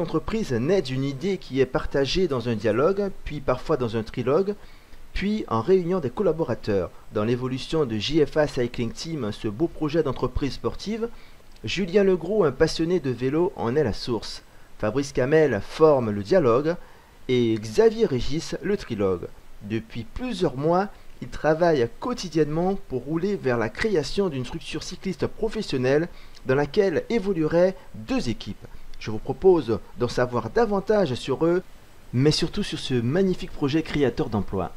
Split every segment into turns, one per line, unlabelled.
entreprise naît d'une idée qui est partagée dans un dialogue, puis parfois dans un trilogue, puis en réunion des collaborateurs. Dans l'évolution de JFA Cycling Team, ce beau projet d'entreprise sportive, Julien Legros, un passionné de vélo, en est la source. Fabrice Kamel forme le dialogue et Xavier Régis le trilogue. Depuis plusieurs mois, ils travaillent quotidiennement pour rouler vers la création d'une structure cycliste professionnelle dans laquelle évolueraient deux équipes. Je vous propose d'en savoir davantage sur eux, mais surtout sur ce magnifique projet créateur d'emplois.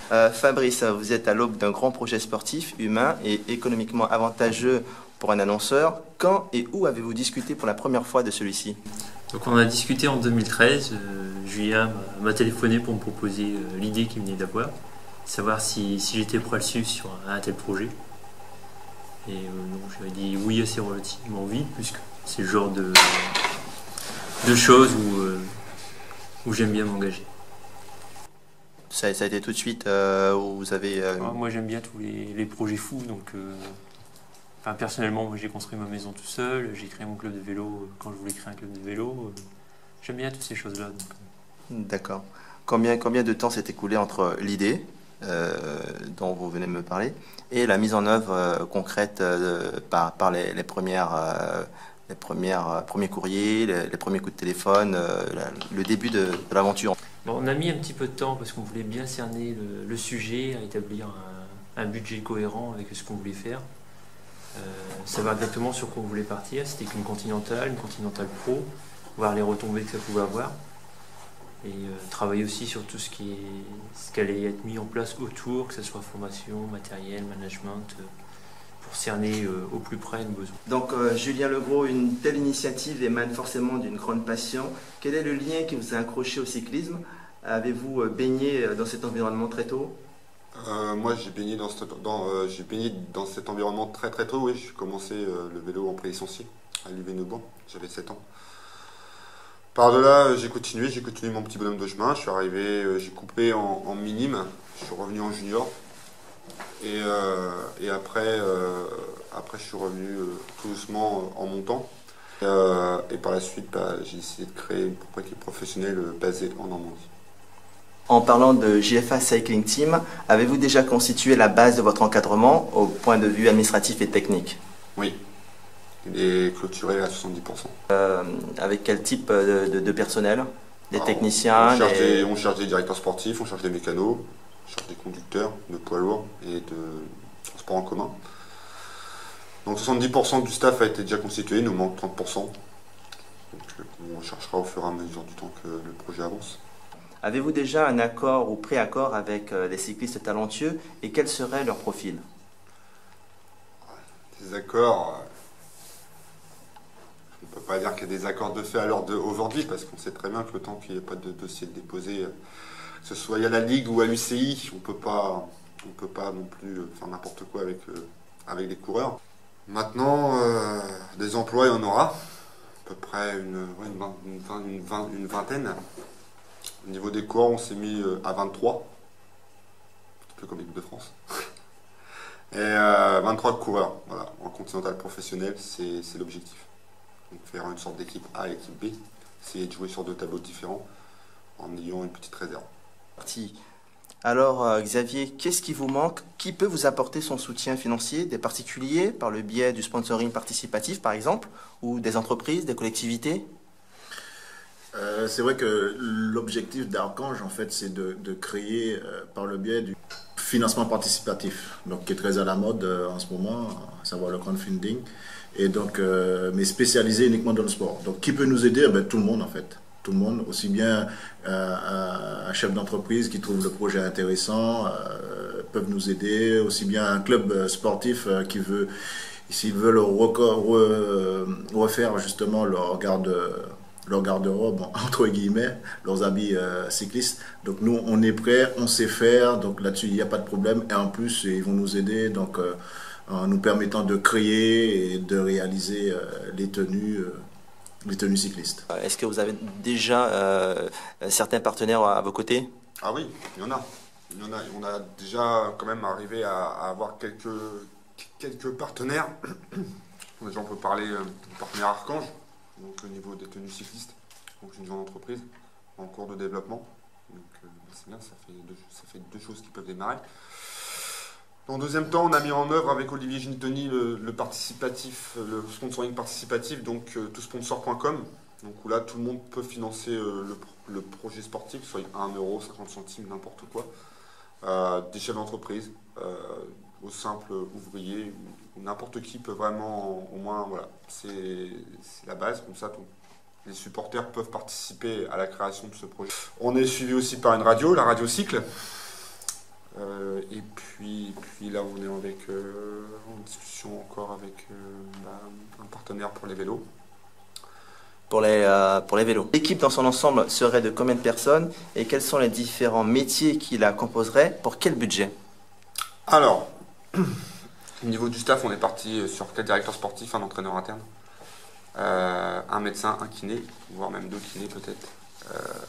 Fabrice, vous êtes à l'aube d'un grand projet sportif, humain et économiquement avantageux pour un annonceur. Quand et où avez-vous discuté pour la première fois de celui-ci?
Donc on a discuté en 2013, Julien m'a téléphoné pour me proposer l'idée qu'il venait d'avoir, savoir si j'étais prêt à le suivre sur un tel projet. Et donc je lui ai dit oui assez relativement vite, puisque c'est le genre de choses où j'aime bien m'engager.
Ça a été tout de suite où vous avez...
Moi j'aime bien tous les projets fous, donc personnellement j'ai construit ma maison tout seul, j'ai créé mon club de vélo quand je voulais créer un club de vélo. J'aime bien toutes ces choses-là.
D'accord. Combien de temps s'est écoulé entre l'idée dont vous venez de me parler et la mise en œuvre concrète par les premiers courriers, les premiers coups de téléphone, le début de l'aventure?
Bon, on a mis un petit peu de temps parce qu'on voulait bien cerner le sujet, à établir un budget cohérent avec ce qu'on voulait faire. Savoir exactement sur quoi on voulait partir. C'était une Continentale Pro, voir les retombées que ça pouvait avoir. Et travailler aussi sur tout ce qui allait être mis en place autour, que ce soit formation, matériel, management, pour cerner au plus près nos besoins.
Donc Julien Legros, une telle initiative émane forcément d'une grande passion. Quel est le lien qui vous a accroché au cyclisme? Avez-vous baigné dans cet environnement très tôt?
Moi j'ai baigné dans cet environnement très tôt, oui. J'ai commencé le vélo en pré-licencié à l'UV-Neubourg, j'avais 7 ans. Par de là, j'ai continué mon petit bonhomme de chemin. Je suis arrivé, j'ai coupé en minime, je suis revenu en junior. Et après, je suis revenu tout doucement en montant. Et par la suite, j'ai essayé de créer une propriété professionnelle basée en Normandie.
En parlant de JFA Cycling Team, avez-vous déjà constitué la base de votre encadrement au point de vue administratif et technique?
Oui. Il est clôturé à 70%.
Avec quel type de personnel? Des techniciens?
On cherche des directeurs sportifs, on cherche des mécanos, on cherche des conducteurs de poids lourds et de transport en commun. Donc 70% du staff a été déjà constitué, il nous manque 30%. Donc on cherchera au fur et à mesure du temps que le projet avance.
Avez-vous déjà un accord ou préaccord avec les cyclistes talentueux et quel serait leur profil?
Des accords... On ne peut pas dire qu'il y a des accords de fait à l'heure d'aujourd'hui, parce qu'on sait très bien que le temps qu'il n'y ait pas de dossier déposé, que ce soit à la Ligue ou à l'UCI, on ne peut pas non plus faire n'importe quoi avec les coureurs. Maintenant, des emplois, il y en aura, à peu près une vingtaine. Au niveau des coureurs, on s'est mis à 23, un peu comme l'équipe de France. Et 23 coureurs, voilà, en continental professionnel, c'est l'objectif. Donc faire une sorte d'équipe A et équipe B, essayer de jouer sur deux tableaux différents en ayant une petite réserve.
Alors Xavier, qu'est-ce qui vous manque? Qui peut vous apporter son soutien financier? Des particuliers par le biais du sponsoring participatif par exemple, ou des entreprises, des collectivités?
C'est vrai que l'objectif d'Archange en fait c'est de créer par le biais du financement participatif, donc qui est très à la mode en ce moment, à savoir le crowdfunding. Et donc, mais spécialisé uniquement dans le sport. Donc, qui peut nous aider? Tout le monde, en fait. Tout le monde, aussi bien un chef d'entreprise qui trouve le projet intéressant, peuvent nous aider, aussi bien un club sportif qui veut, s'ils veulent refaire justement leur garde-robe, entre guillemets, leurs habits cyclistes. Donc, nous, on est prêts, on sait faire, donc là-dessus, il n'y a pas de problème. Et en plus, ils vont nous aider, donc... en nous permettant de créer et de réaliser les tenues cyclistes.
Est-ce que vous avez déjà certains partenaires à vos côtés?
Ah oui, il y en a. On a déjà quand même arrivé à avoir quelques partenaires. Déjà, on peut parler du partenaire Archange, donc au niveau des tenues cyclistes. donc une jeune entreprise en cours de développement. Donc c'est bien, ça fait deux choses qui peuvent démarrer. En deuxième temps, on a mis en œuvre avec Olivier Ginitoni le participatif, le sponsoring participatif, donc toutsponsor.com, donc où là tout le monde peut financer le projet sportif, soit 1 euro, 50 centimes, n'importe quoi, des chefs d'entreprise, aux simples ouvriers, ou n'importe qui peut vraiment, au moins, voilà, c'est la base, comme ça les supporters peuvent participer à la création de ce projet. On est suivi aussi par une radio, la radio Cycle. Et puis là, on est en discussion encore avec un partenaire pour les vélos.
Pour les vélos. L'équipe dans son ensemble serait de combien de personnes et quels sont les différents métiers qui la composeraient? Pour quel budget?
Alors, au niveau du staff, on est parti sur 4 directeurs sportifs, un entraîneur interne, un médecin, un kiné, voire même 2 kinés peut-être.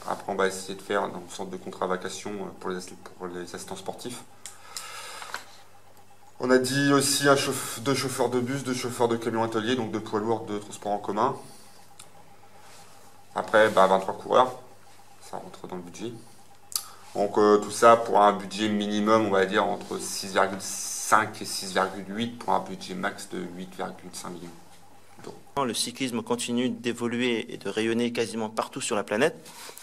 Après, on va essayer de faire une sorte de contrat vacation pour les assistants sportifs. On a dit aussi 2 chauffeurs de bus, 2 chauffeurs de camions ateliers, donc 2 poids lourds, 2 transports en commun. Après, 23 coureurs, ça rentre dans le budget. Donc tout ça pour un budget minimum, on va dire entre 6,5 et 6,8 pour un budget max de 8,5 millions.
Le cyclisme continue d'évoluer et de rayonner quasiment partout sur la planète,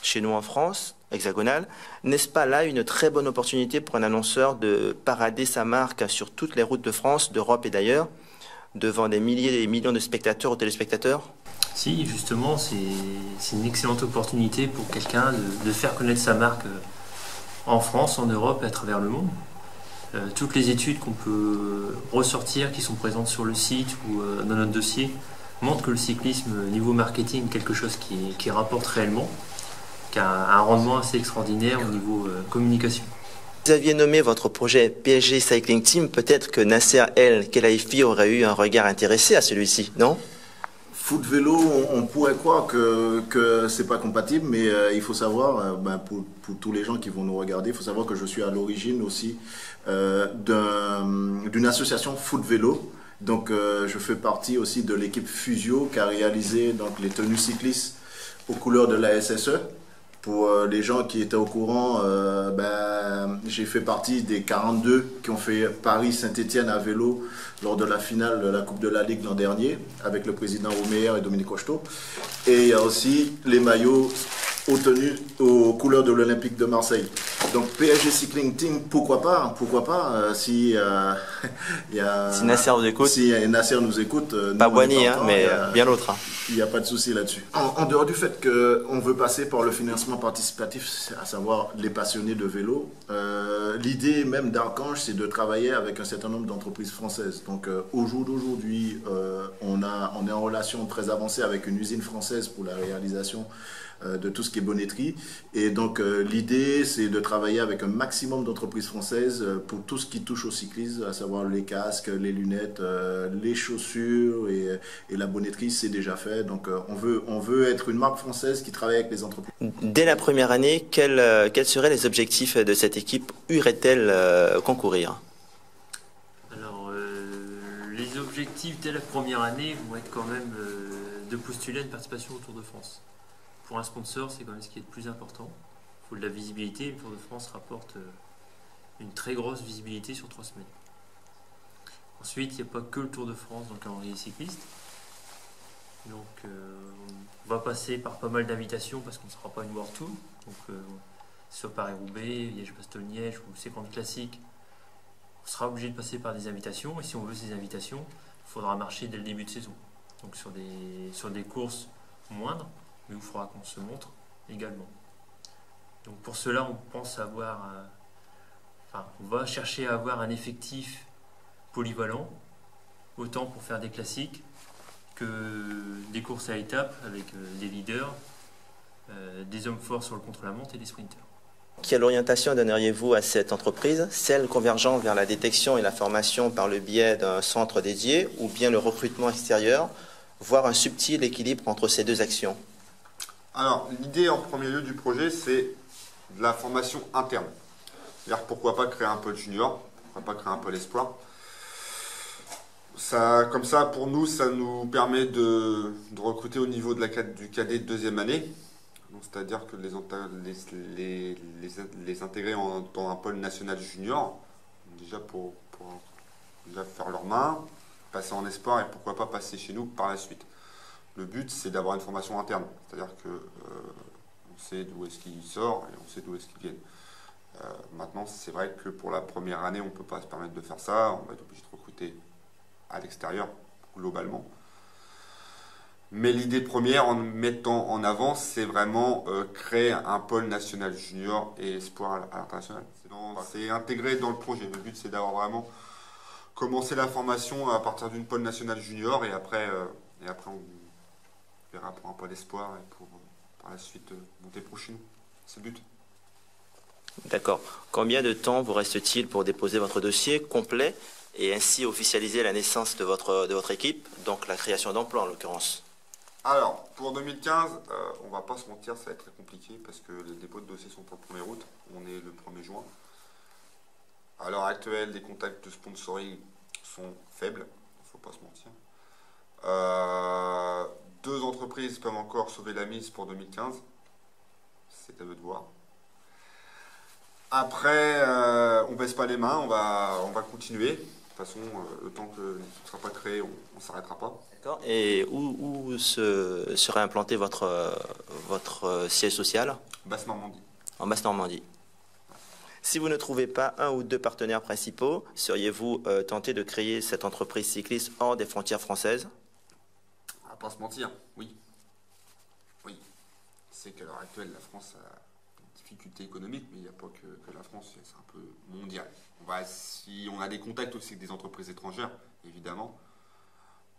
chez nous en France, hexagonale. N'est-ce pas là une très bonne opportunité pour un annonceur de parader sa marque sur toutes les routes de France, d'Europe et d'ailleurs, devant des milliers et des millions de spectateurs ou téléspectateurs?
Si, justement, c'est une excellente opportunité pour quelqu'un de faire connaître sa marque en France, en Europe et à travers le monde. Toutes les études qu'on peut ressortir, qui sont présentes sur le site ou dans notre dossier, montrent que le cyclisme, niveau marketing, est quelque chose qui rapporte réellement, qui a un rendement assez extraordinaire au niveau communication.
Vous aviez nommé votre projet PSG Cycling Team, peut-être que Nasser El Khelaifi aurait eu un regard intéressé à celui-ci, non?
Foot vélo, on pourrait croire que c'est pas compatible, mais il faut savoir, pour tous les gens qui vont nous regarder, il faut savoir que je suis à l'origine aussi d'une association foot vélo. Donc je fais partie aussi de l'équipe Fusio qui a réalisé donc, les tenues cyclistes aux couleurs de la SSE. Pour les gens qui étaient au courant, j'ai fait partie des 42 qui ont fait Paris-Saint-Étienne à vélo lors de la finale de la Coupe de la Ligue l'an dernier avec le président Roumeyer et Dominique Cocheteau. Et il y a aussi les maillots aux couleurs de l'Olympique de Marseille. Donc PSG Cycling Team, pourquoi pas si
Nasser vous écoute.
Si Nasser nous écoute.
Pas Boigny, mais bien l'autre.
Il n'y a pas de souci là-dessus. En dehors du fait qu'on veut passer par le financement participatif, à savoir les passionnés de vélo, l'idée même d'Archange, c'est de travailler avec un certain nombre d'entreprises françaises. Donc au jour d'aujourd'hui, on est en relation très avancée avec une usine française pour la réalisation de tout ce qui est bonneterie. Et donc l'idée, c'est de travailler avec un maximum d'entreprises françaises pour tout ce qui touche au cyclisme, à savoir les casques, les lunettes, les chaussures et la bonneterie, c'est déjà fait. Donc on veut être une marque française qui travaille avec les entreprises.
Dès la première année, quels seraient les objectifs de cette équipe? Où irait-elle concourir?
Alors, les objectifs dès la première année vont être quand même de postuler à une participation au Tour de France. Pour un sponsor, c'est quand même ce qui est le plus important. Il faut de la visibilité. Le Tour de France rapporte une très grosse visibilité sur 3 semaines. Ensuite, il n'y a pas que le Tour de France dans le calendrier cycliste. Donc, on va passer par pas mal d'invitations parce qu'on ne sera pas une World Tour. Donc, soit Paris-Roubaix, Liège-Bastogne-Liège ou ces grandes classiques, on sera obligé de passer par des invitations. Et si on veut ces invitations, il faudra marcher dès le début de saison. Donc, sur des courses moindres, mais il faudra qu'on se montre également. Donc pour cela, on pense on va chercher à avoir un effectif polyvalent, autant pour faire des classiques que des courses à étapes avec des leaders, des hommes forts sur le contre-la-montre et des sprinters.
Quelle orientation donneriez-vous à cette entreprise? Celle convergeant vers la détection et la formation par le biais d'un centre dédié ou bien le recrutement extérieur, voire un subtil équilibre entre ces deux actions?
Alors, l'idée en premier lieu du projet, c'est de la formation interne. C'est-à-dire, pourquoi pas créer un pôle junior, pourquoi pas créer un pôle espoir. Comme ça, pour nous, ça nous permet de recruter au niveau du cadet de 2e année, Donc, c'est-à-dire que les intégrer dans un pôle national junior, déjà pour déjà faire leur main, passer en espoir et pourquoi pas passer chez nous par la suite. Le but, c'est d'avoir une formation interne, c'est-à-dire que on sait d'où est-ce qu'il sort et on sait d'où est-ce qu'il vient. Maintenant, c'est vrai que pour la première année, on ne peut pas se permettre de faire ça, on va être obligé de recruter à l'extérieur, globalement. Mais l'idée première, en mettant en avant, c'est vraiment créer un pôle national junior et espoir à l'international. C'est intégré dans le projet. Le but, c'est d'avoir vraiment commencé la formation à partir d'une pôle nationale junior et après on verra pour un pôle espoir et pour par la suite monter pro chez nous. C'est le but.
D'accord. Combien de temps vous reste-t-il pour déposer votre dossier complet et ainsi officialiser la naissance de votre équipe, donc la création d'emplois en l'occurrence?
Alors, pour 2015, on va pas se mentir, ça va être très compliqué parce que les dépôts de dossiers sont pour le 1er août, on est le 1er juin. À l'heure actuelle, les contacts de sponsoring sont faibles, il ne faut pas se mentir. 2 entreprises peuvent encore sauver la mise pour 2015, c'est à eux de voir. Après, on baisse pas les mains, on va continuer. De toute façon, le temps que l'équipe ne sera pas créée, on ne s'arrêtera pas.
D'accord. Et où serait implanté votre siège social?
Basse-Normandie.
En Basse-Normandie. Si vous ne trouvez pas 1 ou 2 partenaires principaux, seriez-vous tenté de créer cette entreprise cycliste hors des frontières françaises?
On va pas se mentir, oui. Oui. C'est qu'à l'heure actuelle, la France a des difficultés économiques, mais il n'y a pas que la France, c'est un peu mondial. Si on a des contacts aussi avec des entreprises étrangères, évidemment.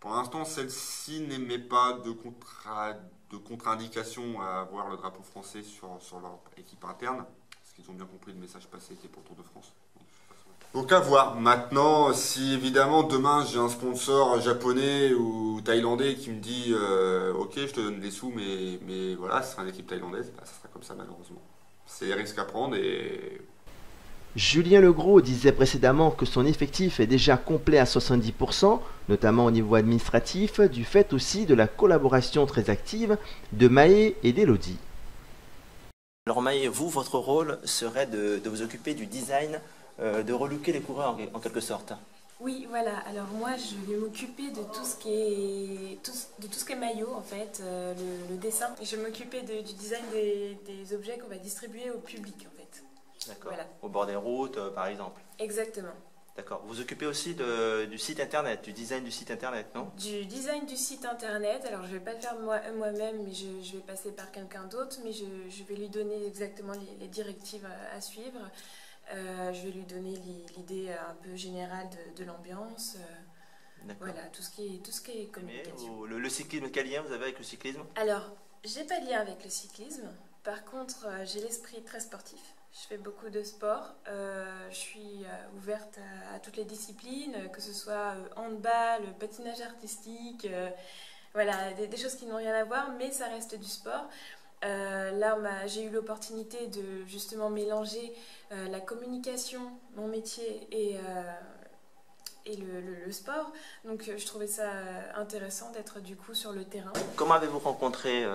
Pour l'instant, celle-ci n'émet pas de contre-indication à avoir le drapeau français sur leur équipe interne. Parce qu'ils ont bien compris le message passé qui est pour le Tour de France. Donc à voir. Maintenant, si évidemment demain j'ai un sponsor japonais ou thaïlandais qui me dit ok, je te donne des sous, mais voilà, ce sera une équipe thaïlandaise, ça sera comme ça malheureusement. C'est les risques à prendre et...
Julien Legros disait précédemment que son effectif est déjà complet à 70%, notamment au niveau administratif, du fait aussi de la collaboration très active de Maë et d'Elodie.
Alors Maë, vous, votre rôle serait de vous occuper du design, de relooker les coureurs en quelque sorte.
Oui, voilà. Alors moi, je vais m'occuper de tout ce qui est maillot, en fait, le dessin. Et je vais m'occuper du design des objets qu'on va distribuer au public, en fait.
D'accord.
Voilà.
Au bord des routes, par exemple.
Exactement.
D'accord. Vous vous occupez aussi du site internet, du design du site internet, non? Du
design du site internet. Alors, je ne vais pas le faire moi-même, mais je vais passer par quelqu'un d'autre. Mais je vais lui donner exactement les directives à suivre. Je vais lui donner l'idée un peu générale de l'ambiance. Voilà, tout ce qui est communication.
Le cyclisme, quel lien vous avez avec le cyclisme?
Alors, j'ai pas de lien avec le cyclisme. Par contre, j'ai l'esprit très sportif. Je fais beaucoup de sport. Je suis ouverte à toutes les disciplines, que ce soit handball, patinage artistique, voilà, des choses qui n'ont rien à voir, mais ça reste du sport. Là, j'ai eu l'opportunité de justement mélanger la communication, mon métier et le sport. Donc, je trouvais ça intéressant d'être du coup sur le terrain.
Comment avez-vous rencontré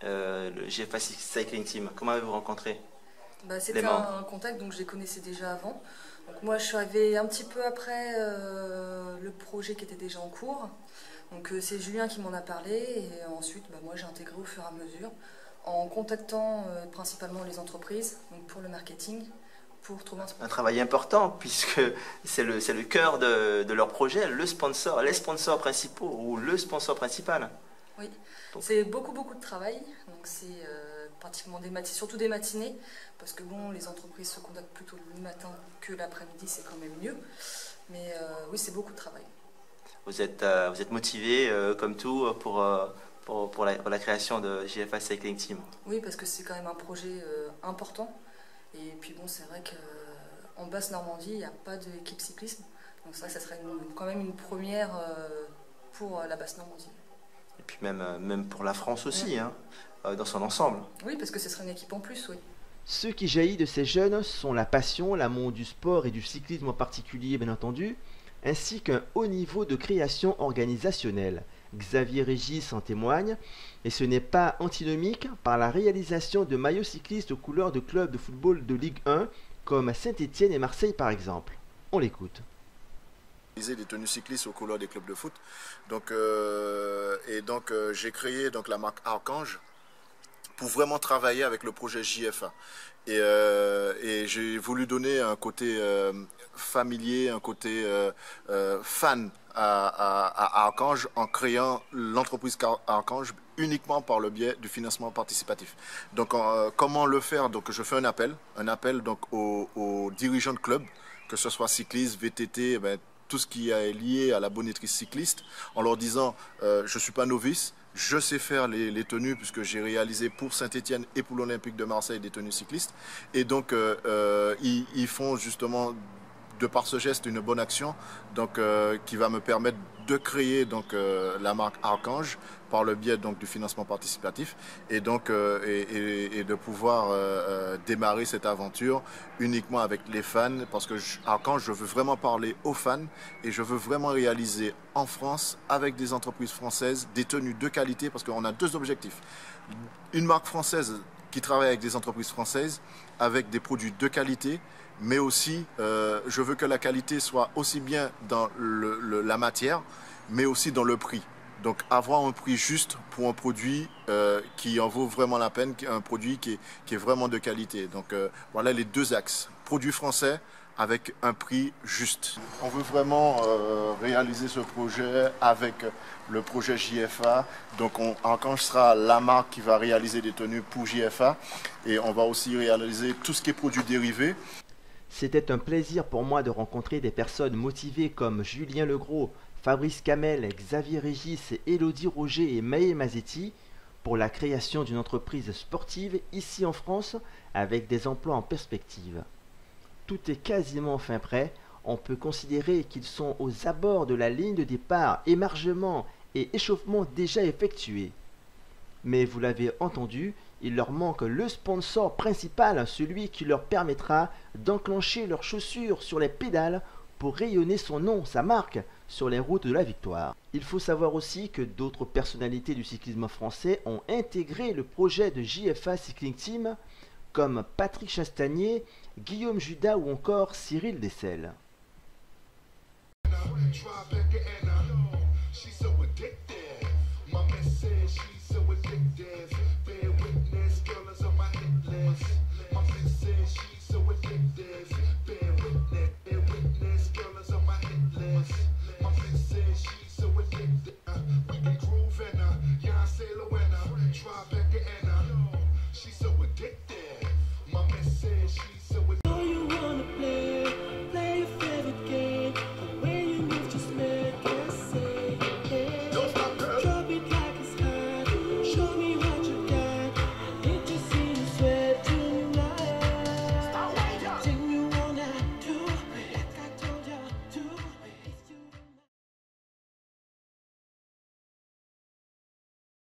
le GFA Cycling Team? Comment avez-vous rencontré?
C'était un contact, donc je les connaissais déjà avant. Donc moi, je suis arrivée un petit peu après le projet qui était déjà en cours. Donc c'est Julien qui m'en a parlé et ensuite moi j'ai intégré au fur et à mesure en contactant principalement les entreprises donc pour le marketing, pour trouver un sponsor.
Un travail important puisque c'est le cœur de leur projet, les sponsors principaux ou le sponsor principal.
Oui, c'est beaucoup de travail, donc c'est pratiquement surtout des matinées, parce que bon, les entreprises se contactent plutôt le matin que l'après-midi, c'est quand même mieux, mais oui, c'est beaucoup de travail.
Vous êtes motivé comme tout pour la création de GFA Cycling Team?
Oui, parce que c'est quand même un projet important, et puis bon, c'est vrai qu'en Basse-Normandie, il n'y a pas d'équipe cyclisme, donc ça serait quand même une première pour la Basse-Normandie.
Et puis même pour la France aussi, hein, dans son ensemble.
Oui, parce que ce serait une équipe en plus, oui.
Ce qui jaillit de ces jeunes sont la passion, l'amour du sport et du cyclisme en particulier, bien entendu, ainsi qu'un haut niveau de création organisationnelle. Xavier Régis en témoigne, et ce n'est pas antinomique par la réalisation de maillots cyclistes aux couleurs de clubs de football de Ligue 1, comme Saint-Étienne et Marseille par exemple. On l'écoute.
Des tenues cyclistes aux couleurs des clubs de foot. Donc, j'ai créé la marque Archange pour vraiment travailler avec le projet JFA. Et j'ai voulu donner un côté familier, un côté fan à Archange en créant l'entreprise Archange uniquement par le biais du financement participatif. Donc comment le faire? Donc je fais un appel donc aux dirigeants de clubs, que ce soit cyclistes, VTT, tout ce qui est lié à la bonneterie cycliste, en leur disant je ne suis pas novice, je sais faire les tenues puisque j'ai réalisé pour Saint-Étienne et pour l'Olympique de Marseille des tenues cyclistes. Et donc ils font justement de par ce geste une bonne action qui va me permettre de créer la marque Archange par le biais du financement participatif et de pouvoir démarrer cette aventure uniquement avec les fans, parce que Archange, je veux vraiment parler aux fans et je veux vraiment réaliser en France avec des entreprises françaises des tenues de qualité, parce qu'on a deux objectifs: une marque française qui travaille avec des entreprises françaises avec des produits de qualité, mais aussi je veux que la qualité soit aussi bien dans la matière, mais aussi dans le prix. Donc avoir un prix juste pour un produit qui en vaut vraiment la peine, un produit qui est vraiment de qualité. Donc voilà les deux axes: produit français avec un prix juste. On veut vraiment réaliser ce projet avec le projet JFA. Donc Archange sera la marque qui va réaliser des tenues pour JFA, et on va aussi réaliser tout ce qui est produits dérivés.
C'était un plaisir pour moi de rencontrer des personnes motivées comme Julien Legros, Fabrice Kamel, Xavier Régis, Élodie Roger et Maë Mazetti pour la création d'une entreprise sportive ici en France avec des emplois en perspective. Tout est quasiment fin prêt, on peut considérer qu'ils sont aux abords de la ligne de départ, émargement et échauffement déjà effectués. Mais vous l'avez entendu, il leur manque le sponsor principal, celui qui leur permettra d'enclencher leurs chaussures sur les pédales pour rayonner son nom, sa marque, sur les routes de la victoire. Il faut savoir aussi que d'autres personnalités du cyclisme français ont intégré le projet de JFA Cycling Team, comme Patrick Chastanier, Guillaume Judas ou encore Cyril Dessel.